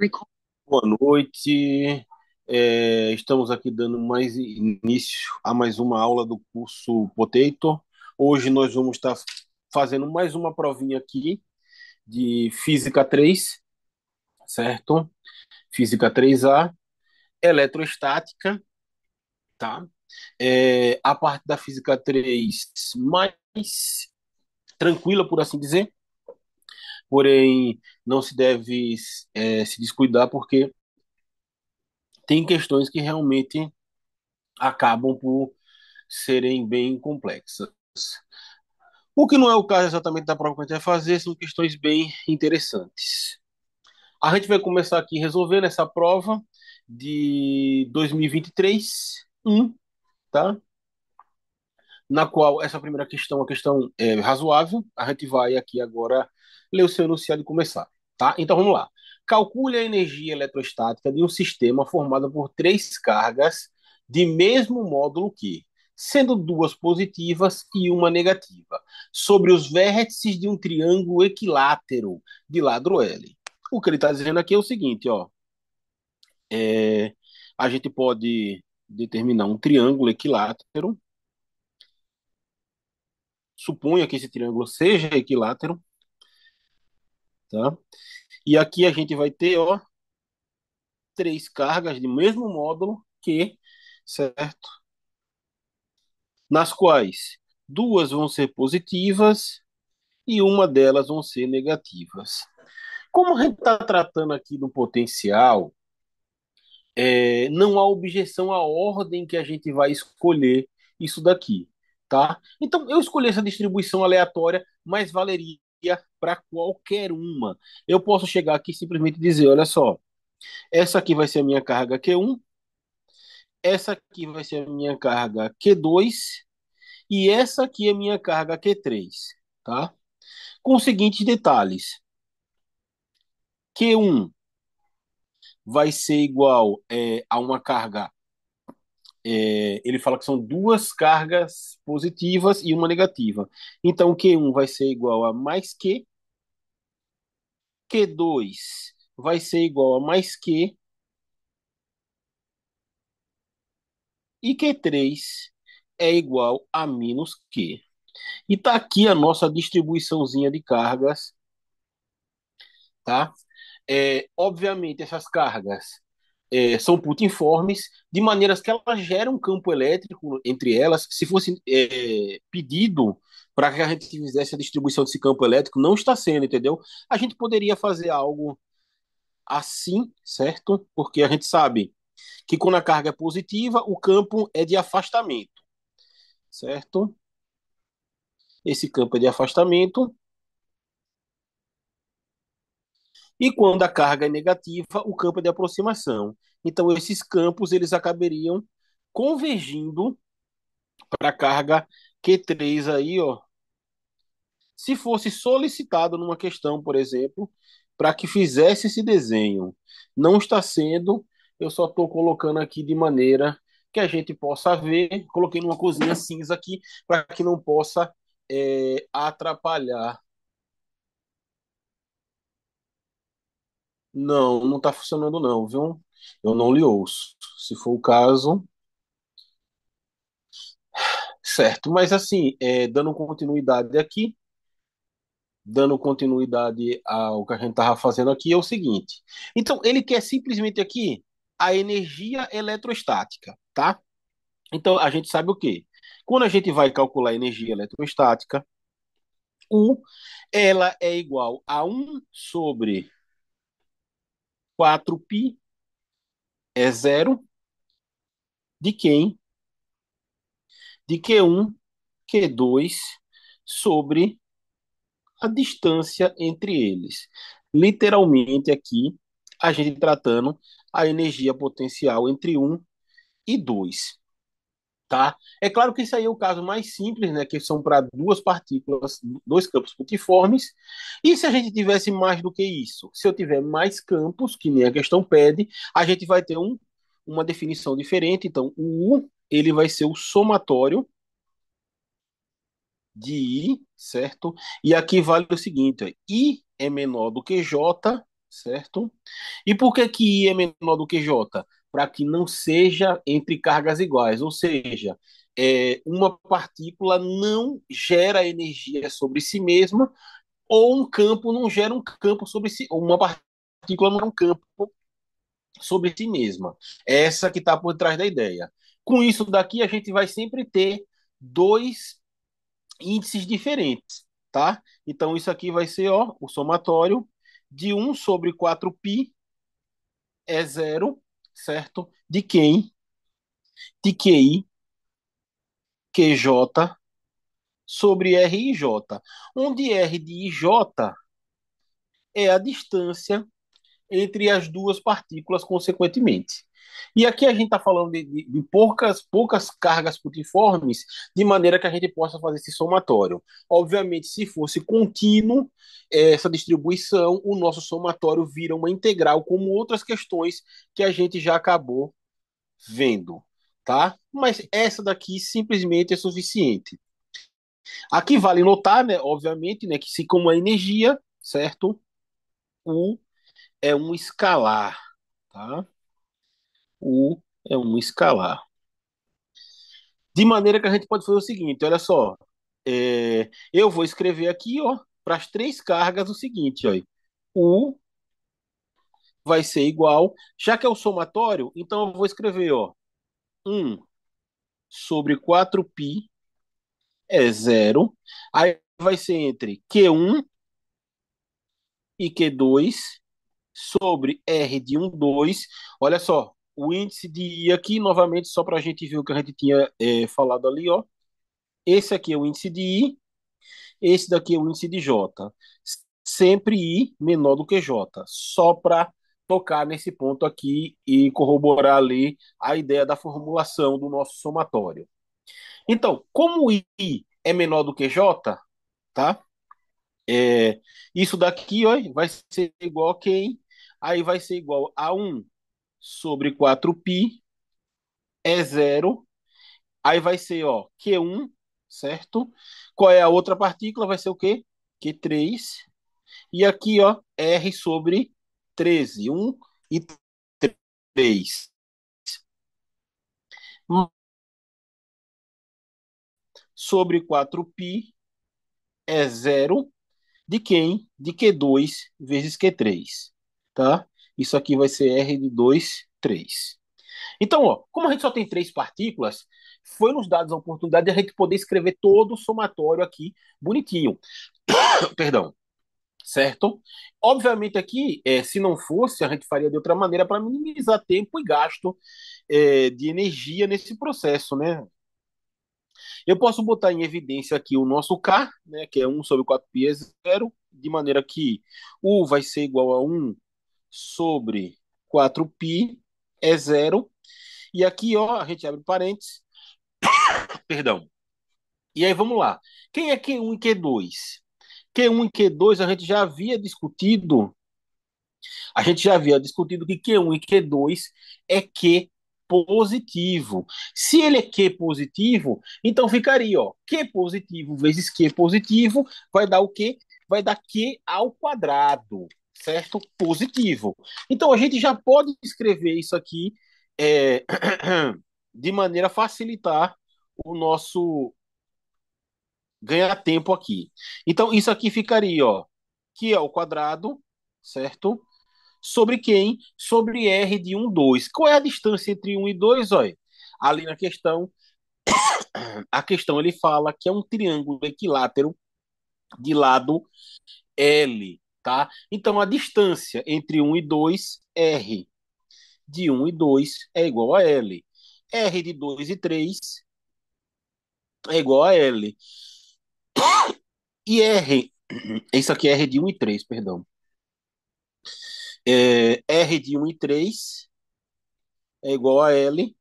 Record. Boa noite. Estamos aqui dando mais início a mais uma aula do curso Potato. Hoje nós vamos estar fazendo mais uma provinha aqui de Física 3, certo? Física 3A, eletrostática, tá? A parte da Física 3 mais tranquila, por assim dizer, porém não se deve se descuidar porque tem questões que realmente acabam por serem bem complexas. O que não é o caso exatamente da prova que a gente vai fazer, são questões bem interessantes. A gente vai começar aqui resolvendo essa prova de 2023, tá? Na qual essa primeira questão é uma questão razoável. A gente vai aqui agora ler o seu enunciado e começar, tá? Então vamos lá. Calcule a energia eletrostática de um sistema formado por três cargas de mesmo módulo que, sendo duas positivas e uma negativa, sobre os vértices de um triângulo equilátero de lado L. O que ele está dizendo aqui é o seguinte, ó. É, a gente pode determinar um triângulo equilátero. Suponha que esse triângulo seja equilátero, tá? E aqui a gente vai ter, ó, três cargas de mesmo módulo que, certo? Nas quais duas vão ser positivas e uma delas vão ser negativas. Como a gente está tratando aqui do potencial, não há objeção à ordem que a gente vai escolher isso daqui, tá? Então, eu escolhi essa distribuição aleatória, mas valeria para qualquer uma. Eu posso chegar aqui e simplesmente dizer, olha só, essa aqui vai ser a minha carga Q1, essa aqui vai ser a minha carga Q2 e essa aqui é a minha carga Q3, tá? Com os seguintes detalhes. Q1 vai ser igual a uma carga. Ele fala que são duas cargas positivas e uma negativa. Então, Q1 vai ser igual a mais Q, Q2 vai ser igual a mais Q e Q3 é igual a menos Q. E tá aqui a nossa distribuiçãozinha de cargas, tá? Obviamente, essas cargas são putiformes, de maneiras que elas geram um campo elétrico entre elas. Se fosse pedido para que a gente fizesse a distribuição desse campo elétrico, não está sendo, entendeu? A gente poderia fazer algo assim, certo? Porque a gente sabe que quando a carga é positiva, o campo é de afastamento, certo? Esse campo é de afastamento. E quando a carga é negativa, o campo é de aproximação. Então, esses campos eles acabariam convergindo para a carga Q3 aí, ó. Se fosse solicitado numa questão, por exemplo, para que fizesse esse desenho, não está sendo, eu só estou colocando aqui de maneira que a gente possa ver. Coloquei numa cozinha cinza aqui para que não possa atrapalhar. Não, não está funcionando não, viu? Eu não lhe ouço. Se for o caso, certo. Mas assim, dando continuidade ao que a gente estava fazendo aqui, é o seguinte. Então, ele quer simplesmente aqui a energia eletrostática, tá? Então, a gente sabe o quê? Quando a gente vai calcular a energia eletrostática, U, ela é igual a 1/4π é zero de quem? De Q1, Q2 sobre a distância entre eles. Literalmente aqui, a gente tratando a energia potencial entre um e 2, tá? É claro que isso aí é o caso mais simples, né, que são para duas partículas, dois campos pontiformes. E se a gente tivesse mais do que isso? Se eu tiver mais campos, que nem a questão pede, a gente vai ter uma definição diferente. Então, o U, ele vai ser o somatório de I, certo? E aqui vale o seguinte, ó, I é menor do que J certo? E por que que I é menor do que J? Para que não seja entre cargas iguais, ou seja, uma partícula não gera energia sobre si mesma, ou um campo não gera um campo sobre si, ou uma partícula não é um campo sobre si mesma. É essa que está por trás da ideia. Com isso daqui, a gente vai sempre ter dois índices diferentes, tá? Então, isso aqui vai ser, ó, o somatório de 1/4π é zero, certo? De quem? De QI, QJ sobre RIJ, onde R de IJ é a distância entre as duas partículas, consequentemente. E aqui a gente está falando de poucas cargas putiformes, de maneira que a gente possa fazer esse somatório. Obviamente, se fosse contínuo essa distribuição, o nosso somatório vira uma integral, como outras questões que a gente já acabou vendo, tá? Mas essa daqui simplesmente é suficiente. Aqui vale notar, né, obviamente, né, que se como é energia, certo? U é um escalar, tá? U é um escalar. De maneira que a gente pode fazer o seguinte, olha só, eu vou escrever aqui, ó, para as três cargas o seguinte, ó, U vai ser igual, já que é o somatório, então eu vou escrever, ó, 1/4π é zero, aí vai ser entre Q1 e Q2 sobre R de 1, 2. Olha só, o índice de I aqui, novamente, só para a gente ver o que a gente tinha falado ali, ó. Esse aqui é o índice de I, esse daqui é o índice de J. Sempre I menor do que J, só para tocar nesse ponto aqui e corroborar ali a ideia da formulação do nosso somatório. Então, como I é menor do que J, tá? É, isso daqui ó, vai ser igual a quem? Aí vai ser igual a 1/4π é zero. Aí vai ser, ó, Q1, certo? Qual é a outra partícula? Vai ser o quê? Q3. E aqui, ó, R sobre 13. 1 e 3. Sobre 4π é zero. De quem? De Q2 vezes Q3. Tá? Isso aqui vai ser R de 2, 3. Então, ó, como a gente só tem três partículas, foi nos dados a oportunidade de a gente poder escrever todo o somatório aqui bonitinho. Perdão. Certo? Obviamente aqui, se não fosse, a gente faria de outra maneira para minimizar tempo e gasto de energia nesse processo, né? Eu posso botar em evidência aqui o nosso K, né, que é 1/4π é zero, de maneira que U vai ser igual a 1/4π é zero. E aqui, ó, a gente abre parênteses, perdão. E aí vamos lá. Quem é Q1 e Q2? Q1 e Q2 a gente já havia discutido que Q1 e Q2 é Q positivo. Se ele é Q positivo, então ficaria, ó, Q positivo vezes Q positivo vai dar o quê? Vai dar Q ao quadrado, certo? Positivo. Então a gente já pode escrever isso aqui é, de maneira a facilitar o nosso ganhar tempo aqui. Então isso aqui ficaria, ó, Q ao quadrado, certo? Sobre quem? Sobre R de 1, 2. Qual é a distância entre 1 e 2? Olha, ali na questão, a questão ele fala que é um triângulo equilátero de lado L, tá? Então a distância entre 1 e 2, R de 1 e 2 é igual a L. R de 2 e 3 é igual a L. E R, isso aqui é R de 1 e 3, perdão. R de 1 e 3 é igual a L.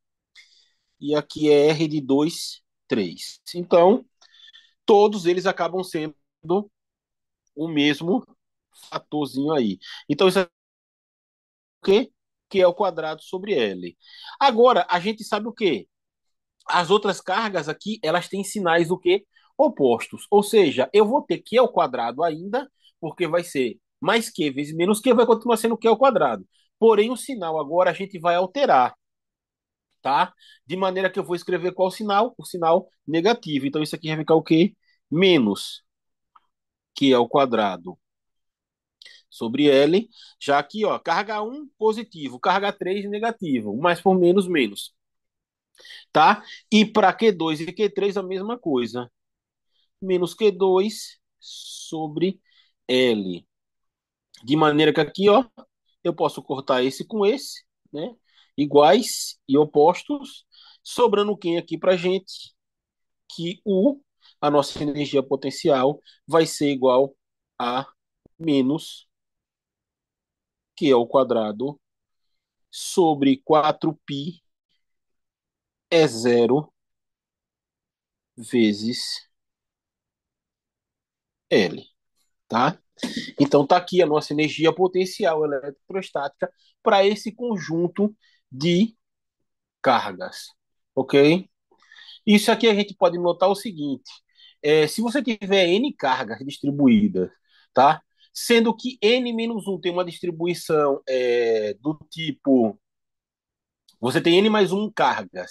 E aqui é R de 2, 3. Então, todos eles acabam sendo o mesmo fatorzinho aí. Então, isso é o quê? Que é o quadrado sobre L. Agora, a gente sabe o quê? As outras cargas aqui, elas têm sinais o quê? Opostos. Ou seja, eu vou ter que ao quadrado ainda, porque vai ser mais Q vezes menos Q vai continuar sendo Q ao quadrado. Porém, o sinal agora a gente vai alterar, tá? De maneira que eu vou escrever qual sinal? O sinal negativo. Então, isso aqui vai ficar o quê? Menos Q ao quadrado sobre L. Já aqui, ó, carga um positivo, carga 3 negativo. Mais por menos, menos. Tá? E para Q2 e Q3 a mesma coisa. Menos Q2 sobre L. De maneira que aqui, ó, eu posso cortar esse com esse, né? Iguais e opostos, sobrando quem aqui para gente? Que a nossa energia potencial, vai ser igual a menos Q ao quadrado sobre 4π é zero vezes L, tá? Então tá aqui a nossa energia potencial eletrostática para esse conjunto de cargas, ok? Isso aqui a gente pode notar o seguinte: se você tiver n cargas distribuídas, tá? Sendo que n-1 tem uma distribuição do tipo, você tem n mais 1 cargas,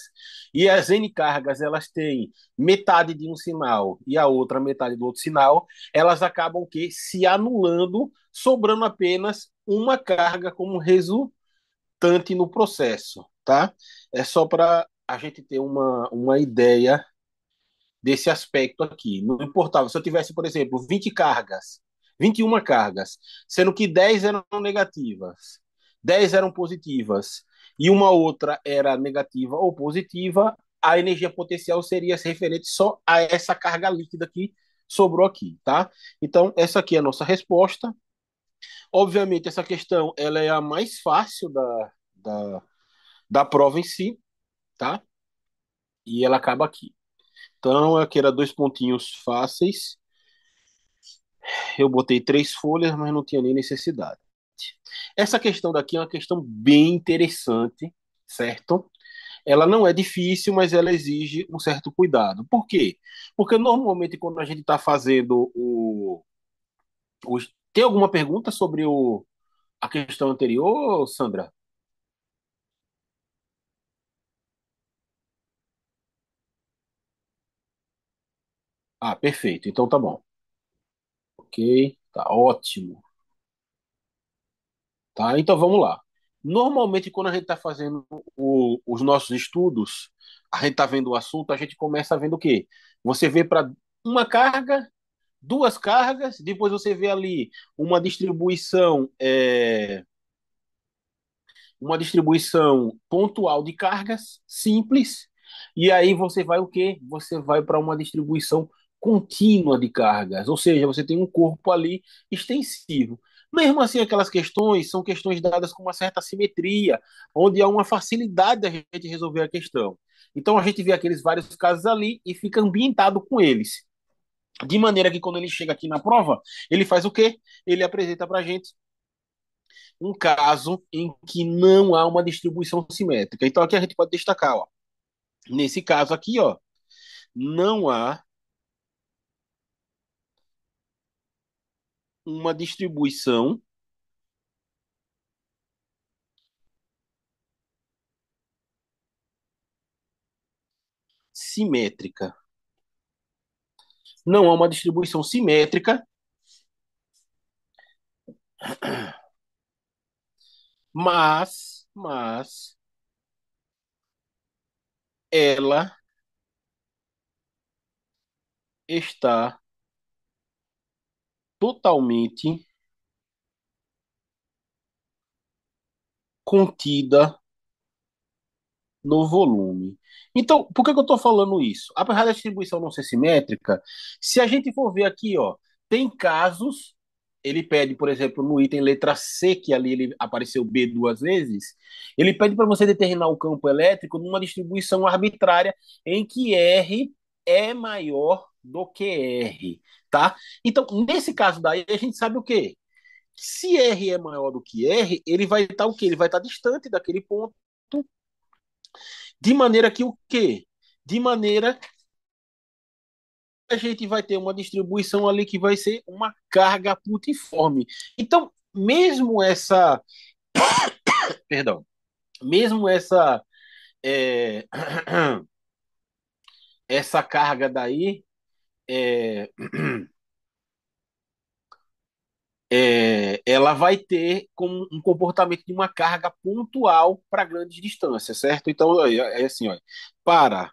e as n cargas elas têm metade de um sinal e a outra metade do outro sinal, elas acabam que se anulando, sobrando apenas uma carga como resultante no processo, tá? É só para a gente ter uma ideia desse aspecto aqui. Não importava se eu tivesse, por exemplo, 20 cargas, 21 cargas, sendo que 10 eram negativas, 10 eram positivas e uma outra era negativa ou positiva, a energia potencial seria referente só a essa carga líquida que sobrou aqui, tá? Então, essa aqui é a nossa resposta. Obviamente, essa questão ela é a mais fácil da, da prova em si, tá? E ela acaba aqui. Então, aqui era dois pontinhos fáceis. Eu botei três folhas, mas não tinha nem necessidade. Essa questão daqui é uma questão bem interessante, certo? Ela não é difícil, mas ela exige um certo cuidado. Por quê? Porque normalmente quando a gente está fazendo o. Tem alguma pergunta sobre a questão anterior, Sandra? Ah, perfeito. Então tá bom. Ok, tá ótimo. Tá? Então vamos lá. Normalmente, quando a gente está fazendo os nossos estudos, a gente está vendo o assunto, a gente começa vendo o quê? Você vê para uma carga, duas cargas, depois você vê ali uma distribuição, uma distribuição pontual de cargas simples, e aí você vai o quê? Você vai para uma distribuição contínua de cargas, ou seja, você tem um corpo ali extensivo. Mesmo assim, aquelas questões são questões dadas com uma certa simetria, onde há uma facilidade da gente resolver a questão. Então a gente vê aqueles vários casos ali e fica ambientado com eles. De maneira que quando ele chega aqui na prova, ele faz o quê? Ele apresenta para a gente um caso em que não há uma distribuição simétrica. Então aqui a gente pode destacar, ó, nesse caso aqui, ó, não há uma distribuição simétrica. Não há uma distribuição simétrica, mas ela está totalmente contida no volume. Então, por que que eu estou falando isso? Apesar da distribuição não ser simétrica, se a gente for ver aqui, ó, tem casos, ele pede, por exemplo, no item letra C, que ali ele apareceu B duas vezes, ele pede para você determinar o campo elétrico numa distribuição arbitrária em que R é maior do que R, tá? Então, nesse caso daí, a gente sabe o quê? Se R é maior do que R, ele vai estar o quê? Ele vai estar distante daquele ponto, de maneira que o quê? De maneira a gente vai ter uma distribuição ali que vai ser uma carga putiforme. Então, perdão, mesmo é, essa carga daí, é, ela vai ter como um comportamento de uma carga pontual para grandes distâncias, certo? Então, é assim, ó, para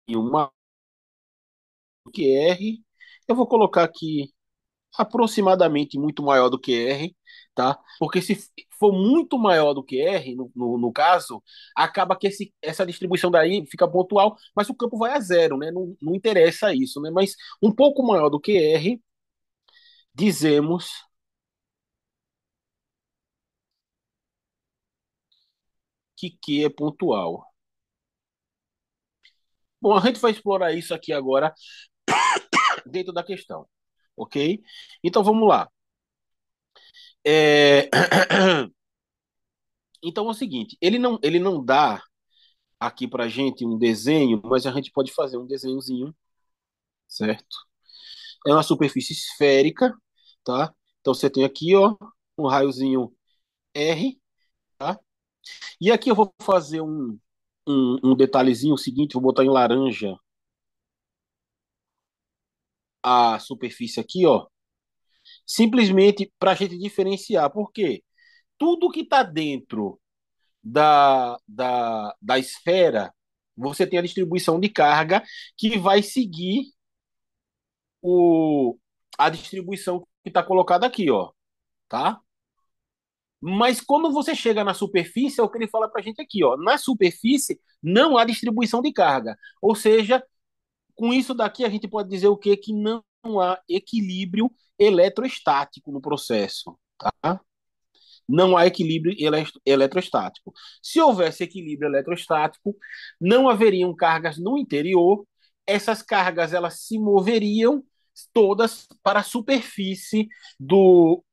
uma QR, eu vou colocar aqui aproximadamente muito maior do que R, tá? Porque se for muito maior do que R, no caso, acaba que essa distribuição daí fica pontual, mas o campo vai a zero, né? Não interessa isso, né? Mas um pouco maior do que R, dizemos que Q é pontual. Bom, a gente vai explorar isso aqui agora dentro da questão, ok? Então vamos lá. É... Então é o seguinte, ele não dá aqui pra gente um desenho, mas a gente pode fazer um desenhozinho, certo? É uma superfície esférica, tá? Então você tem aqui, ó, um raiozinho R, tá? E aqui eu vou fazer um detalhezinho seguinte, vou botar em laranja a superfície aqui, ó, simplesmente para a gente diferenciar, porque tudo que está dentro da esfera, você tem a distribuição de carga que vai seguir o, a distribuição que está colocada aqui, ó, tá? Mas quando você chega na superfície, é o que ele fala para a gente aqui, ó. Na superfície não há distribuição de carga. Ou seja, com isso daqui a gente pode dizer o quê? Que não há equilíbrio eletrostático no processo, tá? Não há equilíbrio eletrostático. Se houvesse equilíbrio eletrostático, não haveriam cargas no interior. Essas cargas elas se moveriam todas para a superfície do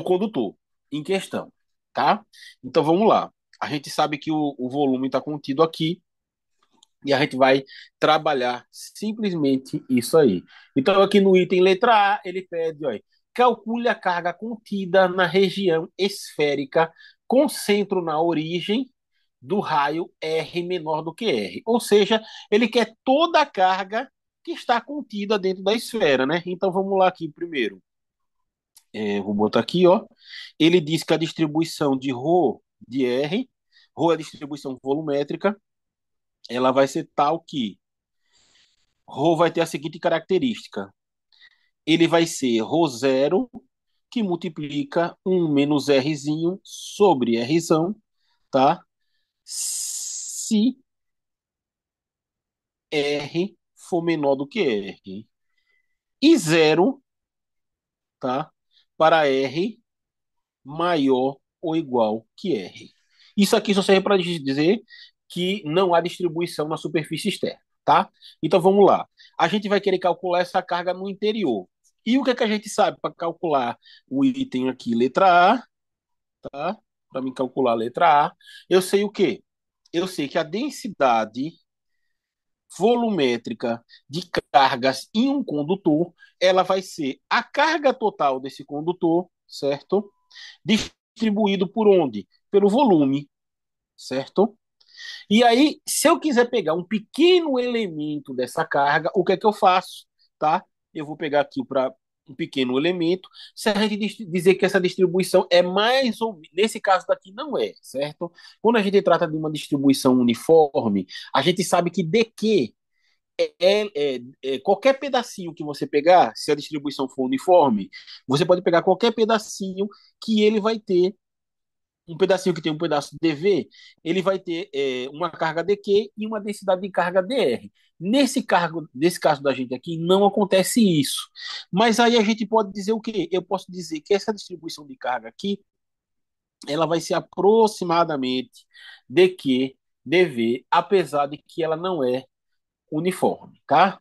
condutor em questão, tá? Então vamos lá. A gente sabe que o volume está contido aqui e a gente vai trabalhar simplesmente isso aí. Então aqui no item letra A, ele pede, ó, calcule a carga contida na região esférica com centro na origem do raio R menor do que R. Ou seja, ele quer toda a carga que está contida dentro da esfera, né? Então vamos lá aqui primeiro. Vou botar aqui, ó. Ele diz que a distribuição de ρ de R, ρ é a distribuição volumétrica, ela vai ser tal que ρ vai ter a seguinte característica. Ele vai ser ρ zero, que multiplica 1 menos Rzinho sobre Rzão, tá? Se R for menor do que R. E zero, tá? Para R maior ou igual que R. Isso aqui só serve para dizer que não há distribuição na superfície externa, tá? Então vamos lá. A gente vai querer calcular essa carga no interior. E o que é que a gente sabe para calcular o item aqui, letra A, tá? Para mim calcular a letra A, eu sei o quê? Eu sei que a densidade volumétrica de cargas em um condutor, ela vai ser a carga total desse condutor, certo? Distribuído por onde? Pelo volume, certo? E aí, se eu quiser pegar um pequeno elemento dessa carga, o que é que eu faço? Tá? Eu vou pegar aqui para um pequeno elemento. Se a gente dizer que essa distribuição é mais ou nesse caso daqui não é, certo? Quando a gente trata de uma distribuição uniforme, a gente sabe que dq qualquer pedacinho que você pegar, se a distribuição for uniforme, você pode pegar qualquer pedacinho que ele vai ter um pedacinho que tem um pedaço dV, ele vai ter uma carga dq e uma densidade de carga dr. Nesse caso da gente aqui, não acontece isso. Mas aí a gente pode dizer o quê? Eu posso dizer que essa distribuição de carga aqui, ela vai ser aproximadamente dq dv, apesar de que ela não é uniforme, tá?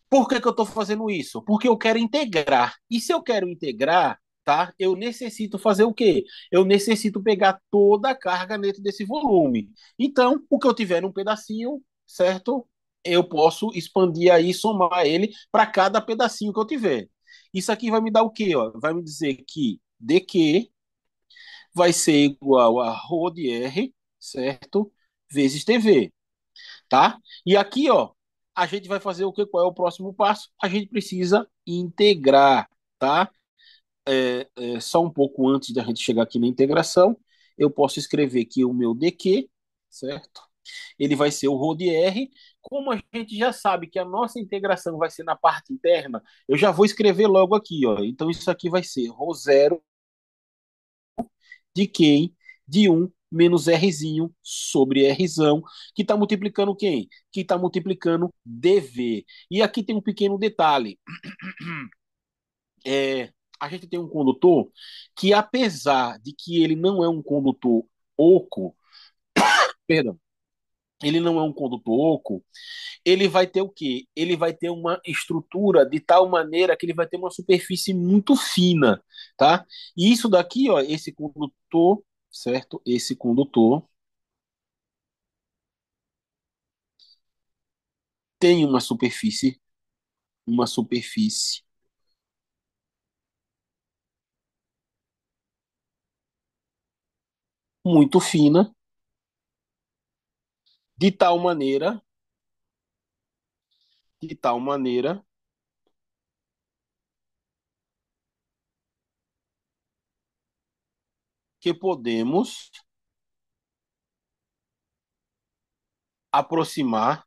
Por que que eu estou fazendo isso? Porque eu quero integrar. E se eu quero integrar, tá? Eu necessito fazer o quê? Eu necessito pegar toda a carga dentro desse volume. Então, o que eu tiver num pedacinho, certo? Eu posso expandir aí, somar ele para cada pedacinho que eu tiver. Isso aqui vai me dar o quê? Ó? Vai me dizer que dq vai ser igual a ρ de R, certo? Vezes TV, tá? E aqui, ó, a gente vai fazer o que? Qual é o próximo passo? A gente precisa integrar, tá? Só um pouco antes da gente chegar aqui na integração, eu posso escrever que o meu dq, certo? Ele vai ser o ρ de R. Como a gente já sabe que a nossa integração vai ser na parte interna, eu já vou escrever logo aqui, ó. Então isso aqui vai ser ρ0 de quem? De um menos Rzinho sobre Rzão, que está multiplicando quem? Que está multiplicando dv. E aqui tem um pequeno detalhe. A gente tem um condutor que, apesar de que ele não é um condutor oco, perdão, ele não é um condutor oco, ele vai ter o quê? Ele vai ter uma estrutura de tal maneira que ele vai ter uma superfície muito fina, tá? E isso daqui, ó, esse condutor, certo? Esse condutor tem uma superfície muito fina, de tal maneira, de tal maneira que podemos aproximar,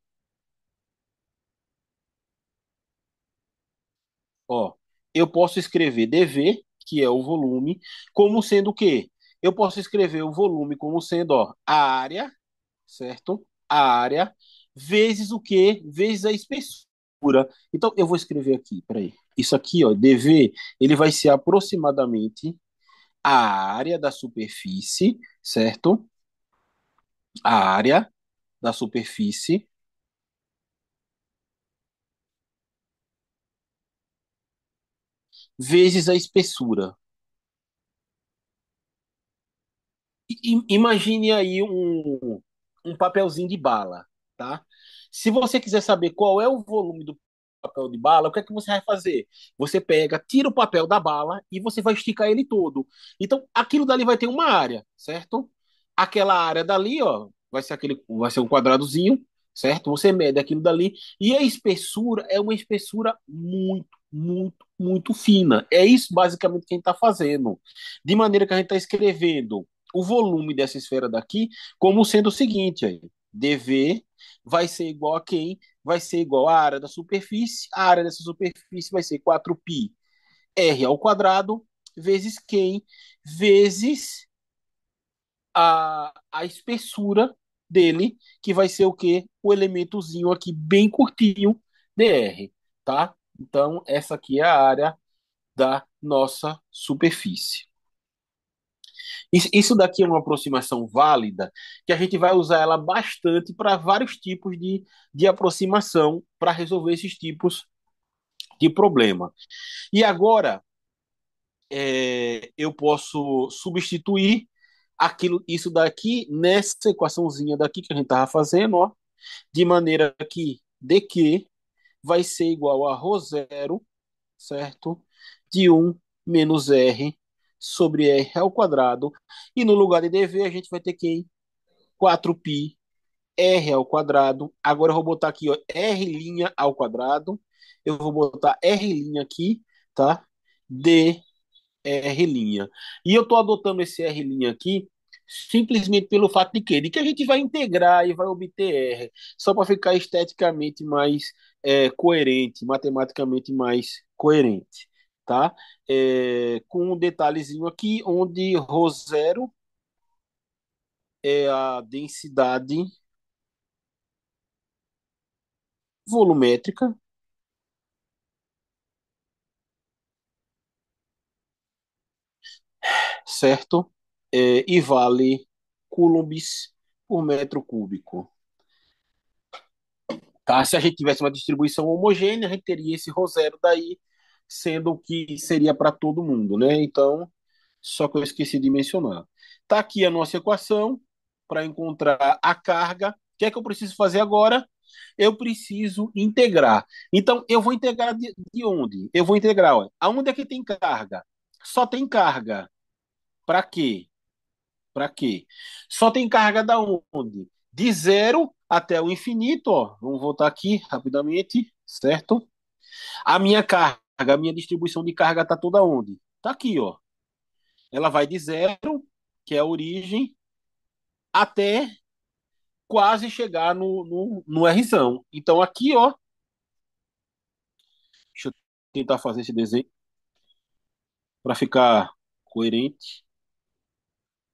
ó, eu posso escrever dV, que é o volume, como sendo o quê? Eu posso escrever o volume como sendo, ó, a área, certo? A área vezes o quê? Vezes a espessura. Então eu vou escrever aqui, peraí. Isso aqui, ó, dV, ele vai ser aproximadamente a área da superfície, certo? A área da superfície vezes a espessura. Imagine aí um papelzinho de bala, tá? Se você quiser saber qual é o volume do papel de bala, o que é que você vai fazer? Você pega, tira o papel da bala e você vai esticar ele todo. Então, aquilo dali vai ter uma área, certo? Aquela área dali, ó, vai ser um quadradozinho, certo? Você mede aquilo dali e a espessura é uma espessura muito, muito, muito fina. É isso basicamente que a gente está fazendo. De maneira que a gente está escrevendo o volume dessa esfera daqui como sendo o seguinte, aí, dV vai ser igual a quem? Vai ser igual à área da superfície. A área dessa superfície vai ser 4π r ao quadrado vezes quem? Vezes a espessura dele, que vai ser o quê? O elementozinho aqui bem curtinho, dr, tá? Então, essa aqui é a área da nossa superfície. Isso daqui é uma aproximação válida que a gente vai usar ela bastante para vários tipos de aproximação para resolver esses tipos de problema. E agora eu posso substituir isso daqui nessa equaçãozinha daqui que a gente estava fazendo, ó, de maneira que dq vai ser igual a ρ0, certo? De um menos r sobre r ao quadrado. E no lugar de dv, a gente vai ter que 4π r ao quadrado. Agora eu vou botar aqui, ó, r' ao quadrado. Eu vou botar r' aqui, tá? D R'. E eu estou adotando esse R' aqui simplesmente pelo fato de quê? De que a gente vai integrar e vai obter R, só para ficar esteticamente mais coerente, matematicamente mais coerente, tá? Com um detalhezinho aqui, onde ρ0 é a densidade volumétrica, certo? E vale coulombs por metro cúbico. Tá? Se a gente tivesse uma distribuição homogênea, a gente teria esse ρ0 daí sendo que seria para todo mundo, né? Então, só que eu esqueci de mencionar. Tá aqui a nossa equação para encontrar a carga. O que é que eu preciso fazer agora? Eu preciso integrar. Então, eu vou integrar de onde? Eu vou integrar, olha, aonde é que tem carga? Só tem carga. Para quê? Para quê? Só tem carga da onde? De zero até o infinito, ó. Vamos voltar aqui rapidamente, certo? A minha carga, a minha distribuição de carga está toda onde? Está aqui, ó. Ela vai de zero, que é a origem, até quase chegar no Rzão. Então aqui, ó, deixa eu tentar fazer esse desenho para ficar coerente.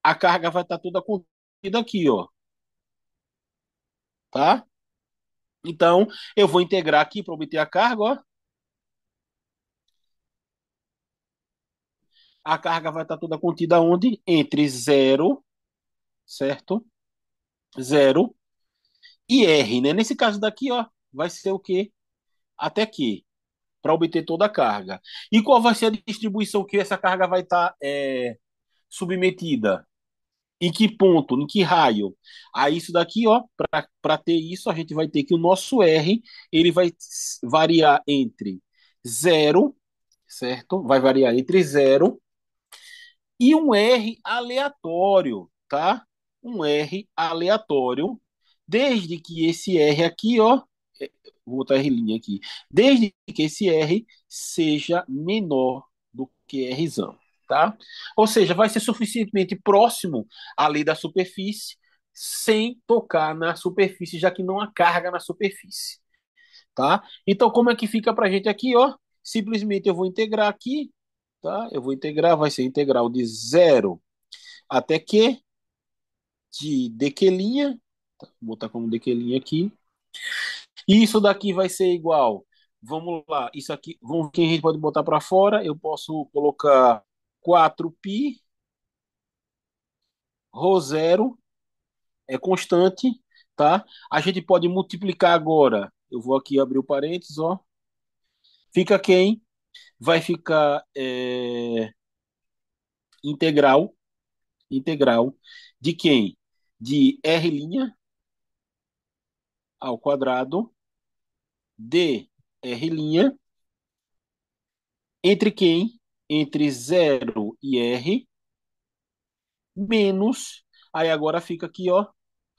A carga vai estar toda contida aqui, ó, tá? Então, eu vou integrar aqui para obter a carga, ó. A carga vai estar toda contida onde? Entre zero, certo? Zero e R, né? Nesse caso daqui, ó, vai ser o quê? Até aqui, para obter toda a carga. E qual vai ser a distribuição que essa carga vai estar submetida? Em que ponto? Em que raio? Aí isso daqui, ó, para ter isso, a gente vai ter que o nosso R, ele vai variar entre zero, certo? Vai variar entre zero e um R aleatório, tá? Um R aleatório, desde que esse R aqui, ó, vou botar R' aqui, desde que esse R seja menor do que Rzão, tá? Ou seja, vai ser suficientemente próximo ali da superfície, sem tocar na superfície, já que não há carga na superfície, tá? Então, como é que fica para a gente aqui, ó? Simplesmente eu vou integrar aqui, tá? Eu vou integrar, vai ser integral de zero até Q de dq', tá? Vou botar como dq' aqui. E isso daqui vai ser igual. Vamos lá, isso aqui, vamos, que a gente pode botar para fora. Eu posso colocar 4π ρ zero é constante, tá? A gente pode multiplicar agora. Eu vou aqui abrir o parênteses, ó. Fica quem? Vai ficar integral, integral de quem? De R' ao quadrado de R' entre quem? Entre zero e R menos, aí agora fica aqui, ó,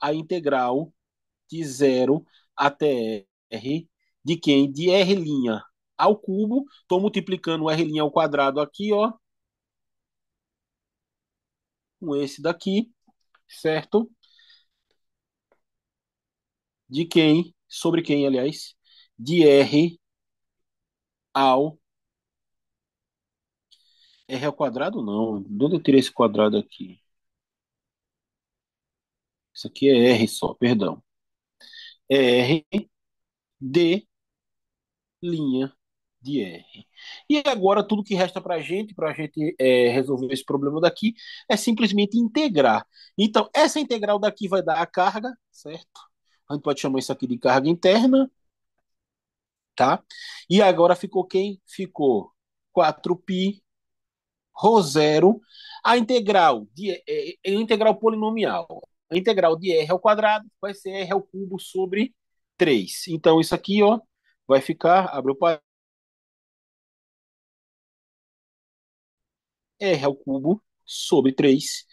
a integral de zero até R de quem? De R' ao cubo. Estou multiplicando o R' ao quadrado aqui, ó, com esse daqui, certo? De quem? Sobre quem, aliás? De R ao R ao quadrado, não. De onde eu tirei esse quadrado aqui? Isso aqui é R só, perdão. É R de linha de R. E agora tudo que resta para a gente resolver esse problema daqui é simplesmente integrar. Então, essa integral daqui vai dar a carga, certo? A gente pode chamar isso aqui de carga interna, tá? E agora ficou quem? Ficou 4π ρ zero. A integral é integral polinomial. A integral de r ao quadrado vai ser r ao cubo sobre 3. Então, isso aqui, ó, vai ficar, abre o parênteses, r ao cubo sobre 3.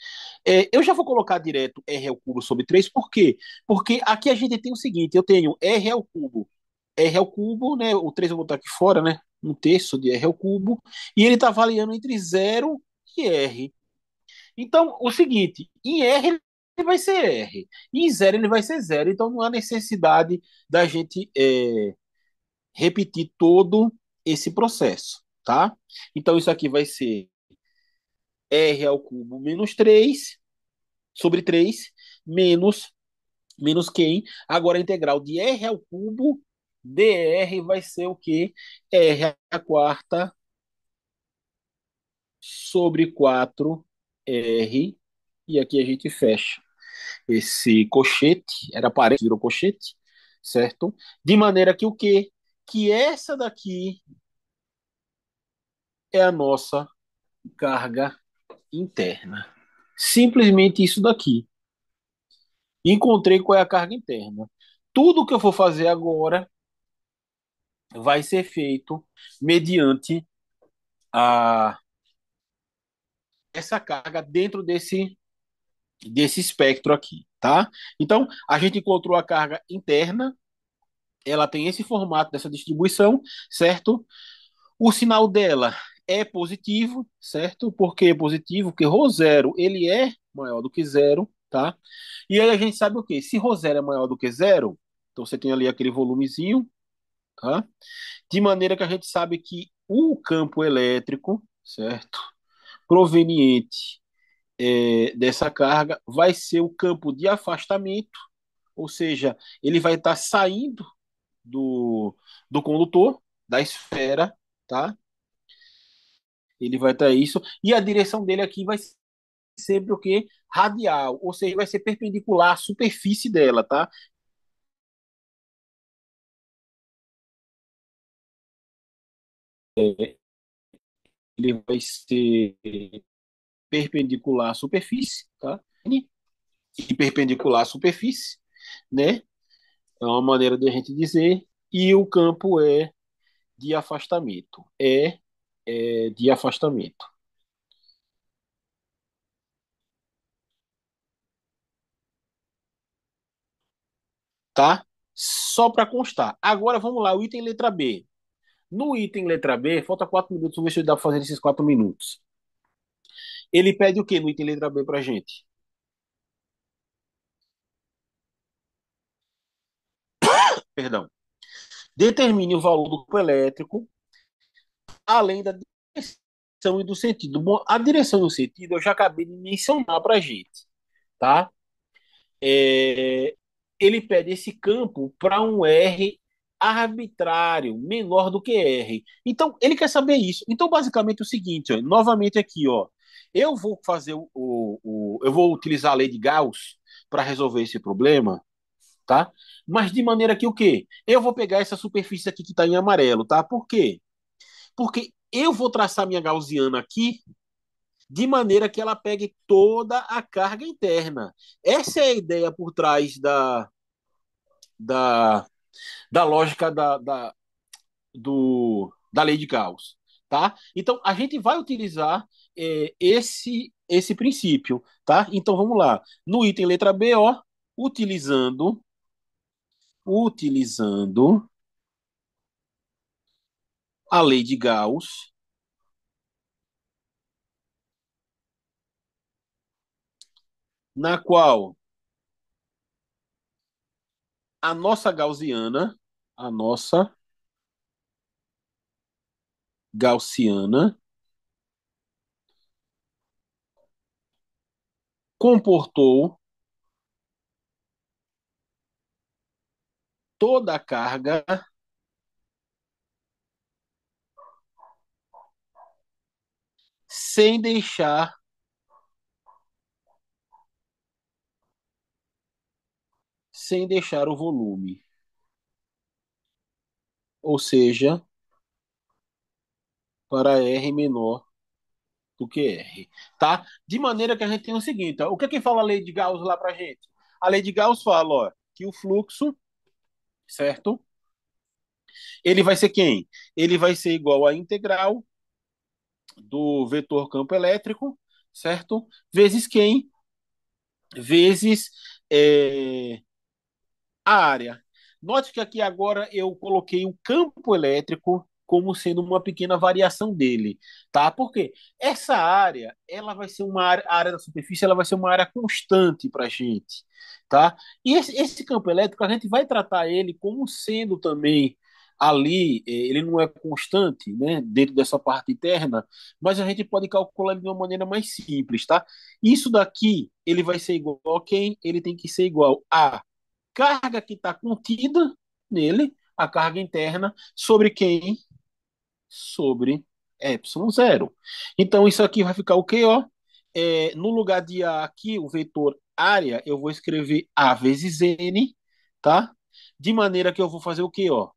Eu já vou colocar direto r ao cubo sobre 3, por quê? Porque aqui a gente tem o seguinte, eu tenho r ao cubo, né, o 3 eu vou botar aqui fora, né, um terço de r ao cubo, e ele está variando entre zero e r. Então, o seguinte, em r ele vai ser r, e em zero ele vai ser zero, então não há necessidade da gente repetir todo esse processo, tá? Então isso aqui vai ser r ao cubo menos 3 sobre 3 menos, menos quem? Agora a integral de r ao cubo dr vai ser o quê? R a quarta sobre 4r. E aqui a gente fecha esse cochete, era parênteses, virou cochete, certo? De maneira que o quê? Que essa daqui é a nossa carga interna. Simplesmente isso daqui. Encontrei qual é a carga interna. Tudo que eu for fazer agora vai ser feito mediante a essa carga dentro desse espectro aqui, tá? Então, a gente encontrou a carga interna, ela tem esse formato dessa distribuição, certo? O sinal dela é positivo, certo? Por que positivo? Porque ρ0 ele é maior do que zero, tá? E aí a gente sabe o quê? Se ρ0 é maior do que zero, então você tem ali aquele volumezinho, tá? De maneira que a gente sabe que o campo elétrico, certo? Proveniente dessa carga vai ser o campo de afastamento, ou seja, ele vai estar saindo do condutor, da esfera, tá? Ele vai estar isso, e a direção dele aqui vai ser sempre o quê? Radial, ou seja, vai ser perpendicular à superfície dela, tá? Ele vai ser perpendicular à superfície, tá? E perpendicular à superfície, né? É uma maneira de a gente dizer. E o campo é de afastamento. É de afastamento, tá? Só para constar. Agora vamos lá, o item letra B. No item letra B, falta 4 minutos, vamos ver se dá para fazer esses 4 minutos. Ele pede o que no item letra B para gente? Perdão. Determine o valor do campo elétrico, além da direção e do sentido. Bom, a direção e o sentido eu já acabei de mencionar para gente, tá? É, ele pede esse campo para um R arbitrário, menor do que R. Então, ele quer saber isso. Então, basicamente, é o seguinte, ó, novamente aqui, ó, eu vou fazer eu vou utilizar a lei de Gauss para resolver esse problema, tá? Mas de maneira que o quê? Eu vou pegar essa superfície aqui que está em amarelo, tá? Por quê? Porque eu vou traçar minha gaussiana aqui de maneira que ela pegue toda a carga interna. Essa é a ideia por trás da, da lógica da lei de Gauss. Tá? Então, a gente vai utilizar esse princípio. Tá? Então, vamos lá. No item letra B, ó, utilizando a lei de Gauss, na qual a nossa gaussiana comportou toda a carga sem deixar o volume, ou seja, para R menor do que R, tá? De maneira que a gente tem o seguinte, ó, o que é que fala a lei de Gauss lá para gente? A lei de Gauss fala, ó, que o fluxo, certo? Ele vai ser quem? Ele vai ser igual à integral do vetor campo elétrico, certo? Vezes quem? Vezes a área. Note que aqui agora eu coloquei o campo elétrico como sendo uma pequena variação dele, tá? Porque essa área, ela vai ser uma área, a área da superfície, ela vai ser uma área constante para a gente, tá? E esse campo elétrico, a gente vai tratar ele como sendo também ali, ele não é constante, né, dentro dessa parte interna, mas a gente pode calcular ele de uma maneira mais simples, tá? Isso daqui, ele vai ser igual a quem? Ele tem que ser igual a carga que está contida nele, a carga interna, sobre quem? Sobre ε0. Então, isso aqui vai ficar o quê? Ó? No lugar de A aqui, o vetor área, eu vou escrever A vezes N, tá? De maneira que eu vou fazer o quê? Ó?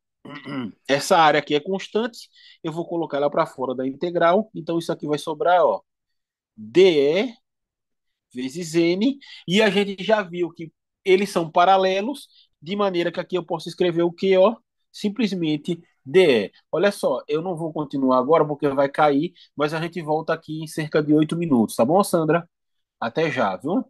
Essa área aqui é constante, eu vou colocar ela para fora da integral, então isso aqui vai sobrar, ó, dE vezes N, e a gente já viu que eles são paralelos, de maneira que aqui eu posso escrever o que, ó, simplesmente dE. Olha só, eu não vou continuar agora porque vai cair, mas a gente volta aqui em cerca de 8 minutos, tá bom, Sandra? Até já, viu?